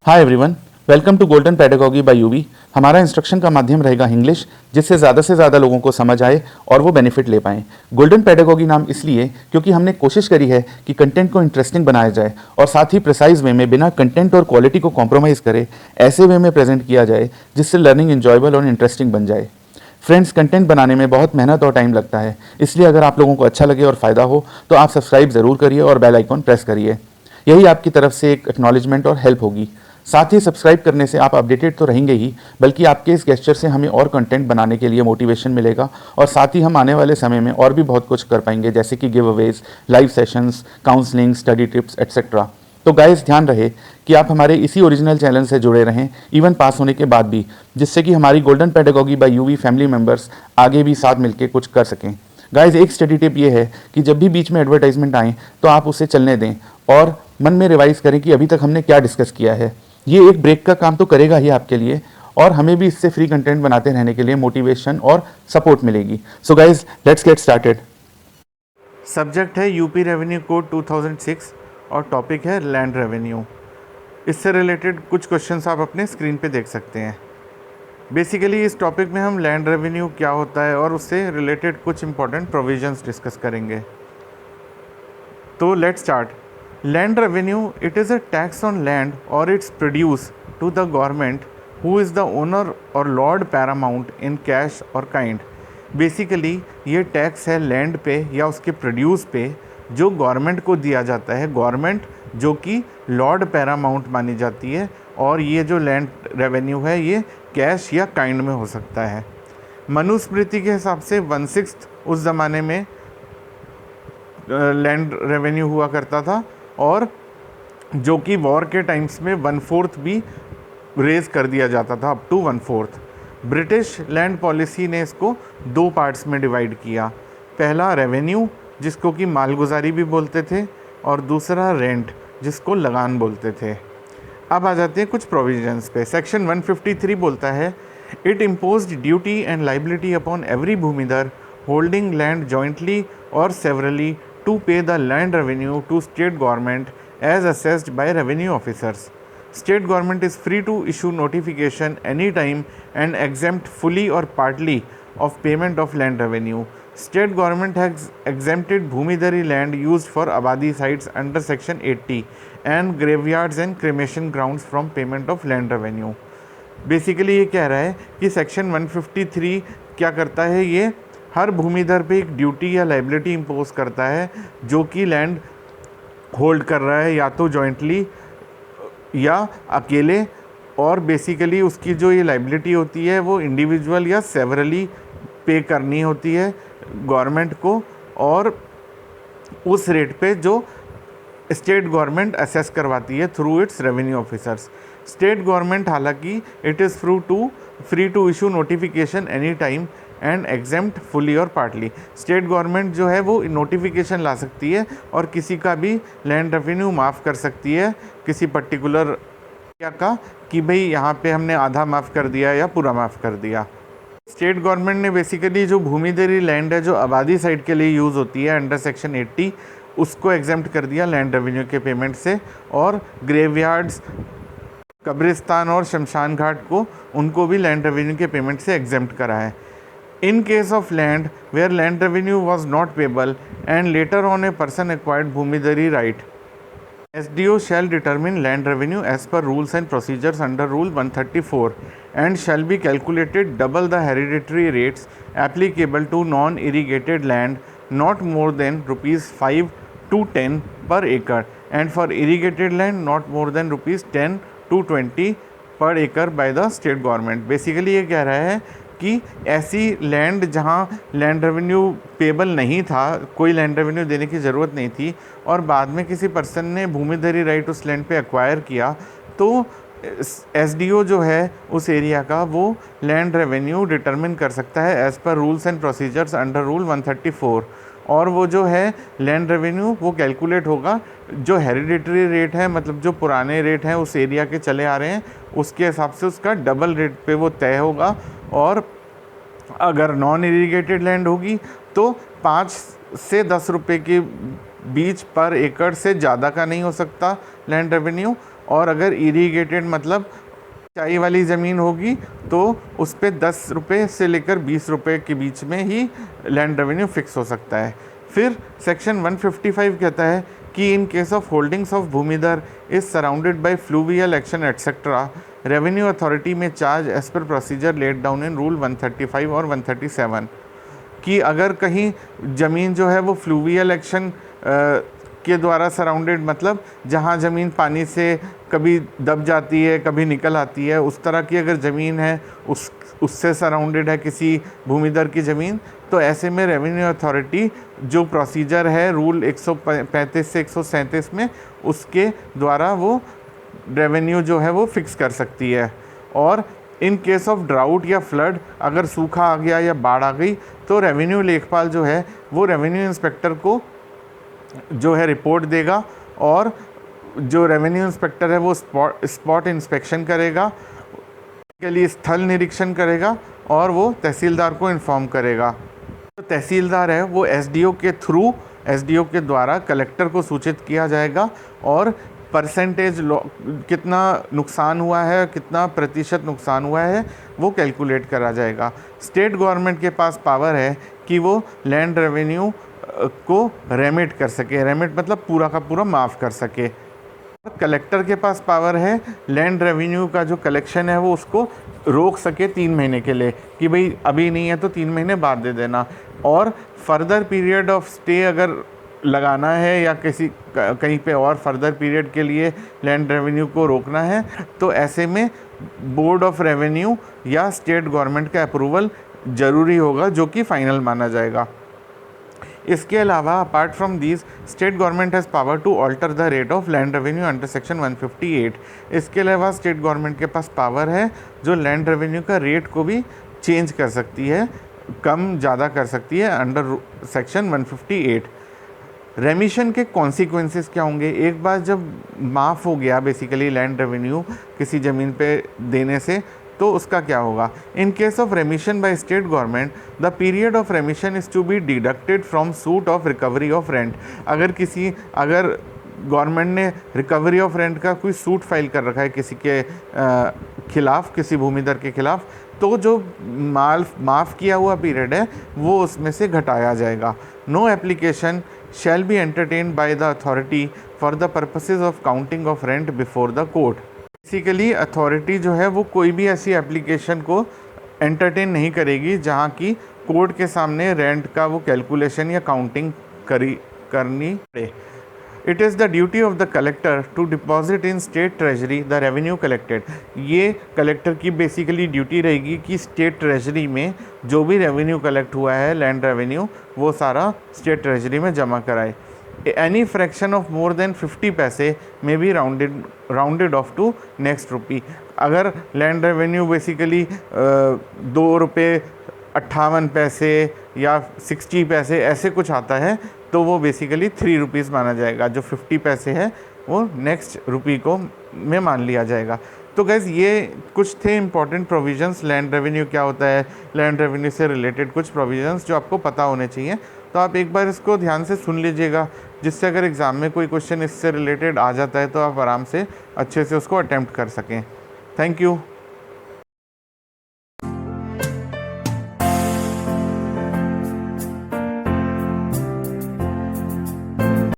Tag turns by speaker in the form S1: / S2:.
S1: Hi everyone, welcome to golden pedagogy by UV. हमारा instruction का माध्यम रहेगा इंग्लिश, जिससे ज़्यादा से ज़्यादा लोगों को समझ आए और वो बेनिफिट ले पाएँ। गोल्डन पेडागॉजी नाम इसलिए क्योंकि हमने कोशिश करी है कि कंटेंट को इंटरेस्टिंग बनाया जाए और साथ ही प्रिसाइज वे में बिना कंटेंट और क्वालिटी को कॉम्प्रोमाइज़ करे ऐसे वे में प्रेजेंट किया जाए जिससे लर्निंग इंजॉयबल और इंटरेस्टिंग बन जाए। फ्रेंड्स, कंटेंट बनाने में बहुत मेहनत और टाइम लगता है, इसलिए अगर आप लोगों को अच्छा लगे और फ़ायदा हो तो आप सब्सक्राइब ज़रूर करिए और बेल आइकॉन प्रेस करिए। यही आपकी तरफ से एक एक्नॉलेजमेंट और हेल्प होगी। साथ ही सब्सक्राइब करने से आप अपडेटेड तो रहेंगे ही, बल्कि आपके इस गेस्चर से हमें और कंटेंट बनाने के लिए मोटिवेशन मिलेगा और साथ ही हम आने वाले समय में और भी बहुत कुछ कर पाएंगे, जैसे कि give Awez, live sessions, counselling, study tips etcetera. तो गाइस, ध्यान रहे कि आप हमारे इसी ओरिजिनल चैनल से जुड़े रहें इवन पास होने के बाद भी, जिससे कि हमारी golden pedagogy by UV family members आगे भी साथ मिलकर कुछ कर सकें। गाइस, एक स्टडी टिप ये है कि जब भी बीच में एडवर्टाइजमेंट आए तो आप उसे चलने दें और मन में रिवाइज करें कि अभी तक हमने क्या डिस्कस किया है। ये एक ब्रेक का काम तो करेगा ही आपके लिए, और हमें भी इससे फ्री कंटेंट बनाते रहने के लिए मोटिवेशन और सपोर्ट मिलेगी। So guys, let's get started. Subject है यूपी रेवेन्यू कोड 2006 और टॉपिक है लैंड रेवेन्यू। इससे रिलेटेड कुछ क्वेश्चंस आप अपने स्क्रीन पे देख सकते हैं। बेसिकली इस टॉपिक में हम लैंड रेवेन्यू क्या होता है और उससे रिलेटेड कुछ इंपॉर्टेंट प्रोविजंस डिस्कस करेंगे। तो let's start. Land revenue, it is a tax on land or its produce to the government who is the owner or lord paramount in cash or kind. Basically ये tax है land पे या उसके produce पे जो government को दिया जाता है, गवर्नमेंट जो कि लॉर्ड पैरामाउंट मानी जाती है। और ये जो लैंड रेवेन्यू है ये कैश या काइंड में हो सकता है। मनुस्मृति के हिसाब से 1/6 उस ज़माने में लैंड रेवेन्यू हुआ करता था, और जो कि वॉर के टाइम्स में 1/4 भी रेज कर दिया जाता था, up to 1/4। British land policy ने इसको 2 पार्ट्स में डिवाइड किया। पहला रेवेन्यू, जिसको कि मालगुजारी भी बोलते थे, और दूसरा रेंट, जिसको लगान बोलते थे। अब आ जाते हैं कुछ प्रोविजंस पे। सेक्शन 153 बोलता है, it imposed duty and liability upon every bhumidhar holding land jointly और severally to pay the land revenue to state government as assessed by revenue officers. State government is free to issue notification anytime and exempt fully or partly of payment of land revenue. State government has exempted Bhumidhari land used for Abadi sites under section 80 and graveyards and cremation grounds from payment of land revenue. Basically ये कह रहा है कि section 153 क्या करता है, ये हर भूमिधर पे एक ड्यूटी या लाइबिलिटी इम्पोज करता है जो कि लैंड होल्ड कर रहा है, या तो जॉइंटली या अकेले। और बेसिकली उसकी जो ये लाइबिलिटी होती है वो इंडिविजुअल या सेवरली पे करनी होती है गवर्नमेंट को, और उस रेट पे जो स्टेट गवर्नमेंट असेस करवाती है through its revenue officers. State government हालांकि it is free to issue notification any time and exempt fully और पार्टली। स्टेट गवर्नमेंट जो है वो नोटिफिकेशन ला सकती है और किसी का भी लैंड रेवेन्यू माफ़ कर सकती है किसी पर्टिकुलर एरिया का, कि भाई यहाँ पे हमने आधा माफ़ कर दिया या पूरा माफ़ कर दिया। स्टेट गवर्नमेंट ने बेसिकली जो भूमिधरी लैंड है जो आबादी साइड के लिए यूज़ होती है अंडर सेक्शन 80, उसको एग्जेम्प्ट कर दिया लैंड रेवेन्यू के पेमेंट से, और ग्रेवयार्ड्स, कब्रिस्तान और शमशान घाट को, उनको भी लैंड रेवेन्यू के पेमेंट से एग्जेम्प्ट करा है। In case of land where land revenue was not payable and later on a person acquired Bhumidhari right, SDO shall determine land revenue as per rules and procedures under Rule 134 and shall be calculated double the hereditary rates applicable to non-irrigated land not more than rupees 5 to 10 per acre and for irrigated land not more than rupees 10 to 20 per acre by the state government। Basically ये कह रहा है कि ऐसी land जहाँ land revenue payable नहीं था, कोई लैंड रेवेन्यू देने की ज़रूरत नहीं थी, और बाद में किसी पर्सन ने भूमिधरी राइट उस लैंड पे एक्वायर किया, तो एसडीओ जो है उस एरिया का वो लैंड रेवेन्यू डिटरमिन कर सकता है as per rules and procedures under rule 134। और वो जो है लैंड रेवेन्यू वो कैलकुलेट होगा जो हेरिडिटरी रेट है, मतलब जो पुराने रेट हैं उस एरिया के चले आ रहे हैं, उसके हिसाब से उसका डबल रेट पे वो तय होगा। और अगर नॉन इरीगेटेड लैंड होगी तो 5 से 10 रुपये की बीच पर एकड़ से ज़्यादा का नहीं हो सकता लैंड रेवेन्यू, और अगर इरीगेटेड मतलब सिंचाई वाली ज़मीन होगी तो उस पे 10 रुपये से लेकर 20 रुपये के बीच में ही लैंड रेवेन्यू फिक्स हो सकता है। फिर सेक्शन 155 कहता है कि in case of holdings of bhumidhar is surrounded by fluvial action etcetera, revenue authority में charge as per procedure laid down in rule 135 और 137, कि अगर कहीं ज़मीन जो है वो फ्लूवियल एक्शन के द्वारा सराउंडेड, मतलब जहाँ ज़मीन पानी से कभी दब जाती है कभी निकल आती है, उस तरह की अगर ज़मीन है, उससे सराउंडेड है किसी भूमिधर की ज़मीन, तो ऐसे में रेवेन्यू अथॉरिटी जो प्रोसीजर है रूल 135 से 137 में, उसके द्वारा वो रेवेन्यू जो है वो फिक्स कर सकती है। और इन केस ऑफ ड्राउट या फ्लड, अगर सूखा आ गया या बाढ़ आ गई, तो रेवेन्यू लेखपाल जो है वो रेवेन्यू इंस्पेक्टर को जो है रिपोर्ट देगा, और जो रेवेन्यू इंस्पेक्टर है वो स्पॉट इंस्पेक्शन करेगा, के लिए स्थल निरीक्षण करेगा, और वो तहसीलदार को इन्फॉर्म करेगा। तो तहसीलदार है वो एसडीओ के थ्रू, एसडीओ के द्वारा कलेक्टर को सूचित किया जाएगा, और परसेंटेज कितना नुकसान हुआ है, कितना प्रतिशत नुकसान हुआ है, वो कैलकुलेट करा जाएगा। स्टेट गवर्नमेंट के पास पावर है कि वो लैंड रेवेन्यू को रेमिट कर सके, रेमिट मतलब पूरा का पूरा माफ़ कर सके। कलेक्टर के पास पावर है लैंड रेवेन्यू का जो कलेक्शन है वो उसको रोक सके 3 महीने के लिए, कि भाई अभी नहीं है तो 3 महीने बाद दे देना, और फर्दर पीरियड ऑफ स्टे अगर लगाना है या कहीं पे और फर्दर पीरियड के लिए लैंड रेवेन्यू को रोकना है, तो ऐसे में बोर्ड ऑफ रेवेन्यू या स्टेट गवर्नमेंट का अप्रूवल ज़रूरी होगा, जो कि फाइनल माना जाएगा। इसके अलावा apart from these, state government has power to alter the rate of land revenue under section 158। इसके अलावा स्टेट गवर्नमेंट के पास पावर है जो लैंड रेवेन्यू का रेट को भी चेंज कर सकती है, कम ज़्यादा कर सकती है अंडर सेक्शन 158। रेमिशन के कॉन्सिक्वेंसेस क्या होंगे? एक बार जब माफ़ हो गया बेसिकली लैंड रेवेन्यू किसी ज़मीन पे देने से, तो उसका क्या होगा? In case of remission by state government, the period of remission is to be deducted from suit of recovery of rent. अगर गवर्नमेंट ने रिकवरी ऑफ रेंट का कोई सूट फाइल कर रखा है किसी के खिलाफ, किसी भूमिधर के खिलाफ, तो जो माफ़ किया हुआ पीरियड है वो उसमें से घटाया जाएगा। No application shall be entertained by the authority for the purposes of counting of rent before the court. Basically authority जो है वो कोई भी ऐसी एप्लीकेशन को एंटरटेन नहीं करेगी जहाँ की कोर्ट के सामने रेंट का वो कैलकुलेशन या काउंटिंग करनी पड़े। It is the duty of the collector to deposit in state treasury the revenue collected. ये कलेक्टर की बेसिकली ड्यूटी रहेगी कि स्टेट ट्रेजरी में जो भी रेवेन्यू कलेक्ट हुआ है लैंड रेवेन्यू, वो सारा स्टेट ट्रेजरी में जमा कराए। Any fraction of more than 50 पैसे में be rounded off to next rupee. अगर लैंड रेवेन्यू बेसिकली 2 रुपये 58 पैसे या 60 पैसे ऐसे कुछ आता है, तो वो बेसिकली 3 रुपीज़ माना जाएगा। जो 50 पैसे है वो नेक्स्ट रुपी को में मान लिया जाएगा। तो गैस ये कुछ थे इंपॉर्टेंट प्रोविजंस, लैंड रेवेन्यू क्या होता है, लैंड रेवेन्यू से रिलेटेड कुछ प्रोविजंस जो आपको पता होने चाहिए। तो आप एक बार इसको ध्यान से सुन लीजिएगा, जिससे अगर एग्ज़ाम में कोई क्वेश्चन इससे रिलेटेड आ जाता है तो आप आराम से अच्छे से उसको अटेम्प्ट कर सकें। Thank you.